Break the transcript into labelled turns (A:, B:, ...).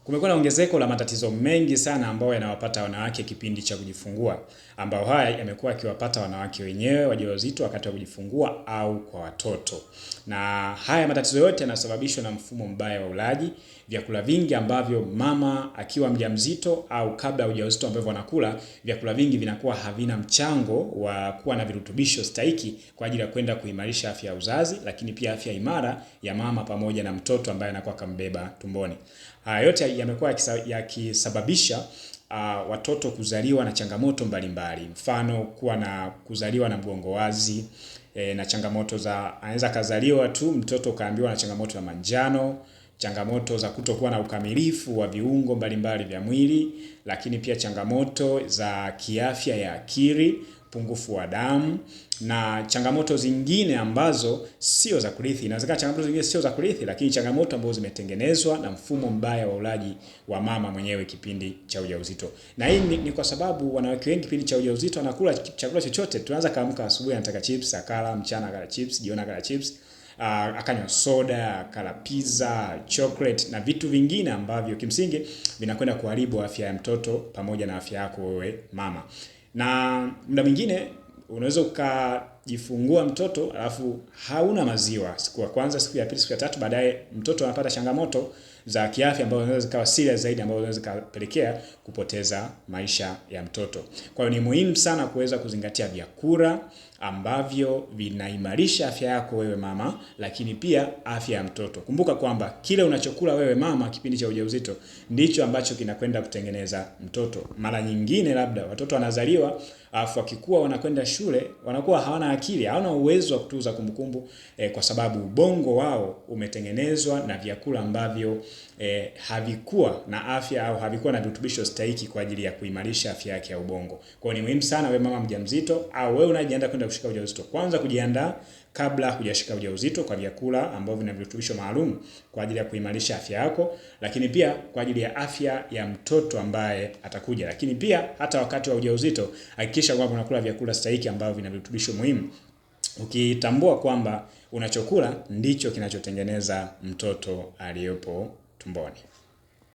A: Kumekuwa na ongezeko la matatizo mengi sana ambayo yanawapata wanawake kipindi cha kujifungua, ambao haya yamekuwa yakiwapata wanawake wenyewe wajawazito wakati wa kujifungua au kwa watoto. Na haya matatizo yote yanasababishwa na mfumo mbaya wa ulaji, vyakula vingi ambavyo mama akiwa mjamzito au kabla ya ujauzito ambavyo wanakula, vyakula vingi vinakuwa havina mchango wa kuwa na virutubisho stahiki kwa ajili ya kwenda kuimarisha afya ya uzazi, lakini pia afya imara ya mama pamoja na mtoto ambaye anakuwa kambeba tumboni. Haya yote yamekuwa yakisababisha watoto kuzaliwa na changamoto mbalimbali. Mfano kuzaliwa na mgongo wazi, na changamoto za anaweza kazaliwa tu mtoto kaambiwa na changamoto ya manjano, changamoto za kutokuwa na ukamilifu wa viungo mbalimbali vya mwili, lakini pia changamoto za kiafya ya akili, upungufu wa damu na changamoto zingine ambazo sio za kurithi. Inawezekana changamoto zingine sio za kurithi, lakini changamoto ambazo zimetengenezwa na mfumo mbaya wa ulaji wa mama mwenyewe kipindi cha ujauzito. Na hii ni kwa sababu wanawake wengi kipindi cha ujauzito wanakula chakula chochote. Tunaanza kaamka asubuhi anataka chips, akala, mchana akala chips, jioni akala chips, akanywa soda, akala pizza, chocolate na vitu vingine ambavyo kimsingi vinakwenda kuharibu afya ya mtoto pamoja na afya yako wewe mama. Na muda mwingine unaweza ukajifungua mtoto alafu hauna maziwa siku ya kwanza, siku ya pili, siku ya tatu, baadaye mtoto anapata changamoto za kiafya ambazo zinaweza zikawa serious zaidi, ambazo zinaweza kupelekea kupoteza maisha ya mtoto. Kwa hiyo ni muhimu sana kuweza kuzingatia vyakula ambavyo vinaimarisha afya yako wewe mama, lakini pia afya ya mtoto. Kumbuka kwamba kile unachokula wewe mama kipindi cha ujauzito ndicho ambacho kinakwenda kutengeneza mtoto. Mara nyingine labda watoto wanazaliwa afu wakikua wanakwenda shule, wanakuwa hawana akili, hawana uwezo wa kutunza kumbukumbu kwa sababu ubongo wao umetengenezwa na vyakula ambavyo havikuwa na afya au havikuwa na virutubisho stahiki kwa ajili ya kuimarisha afya yake ya ubongo. Kwa hiyo ni muhimu sana wewe mama mjamzito au wewe unajiandaa kwenda kushika ujauzito, kwanza kujiandaa kabla hujashika ujauzito kwa vyakula ambavyo vina virutubisho maalum kwa ajili ya kuimarisha afya yako, lakini pia kwa ajili ya afya ya mtoto ambaye atakuja. Lakini pia hata wakati wa ujauzito hakikisha kwamba unakula vyakula stahiki ambavyo vina virutubisho muhimu, ukitambua kwamba unachokula ndicho kinachotengeneza mtoto aliyepo tumboni.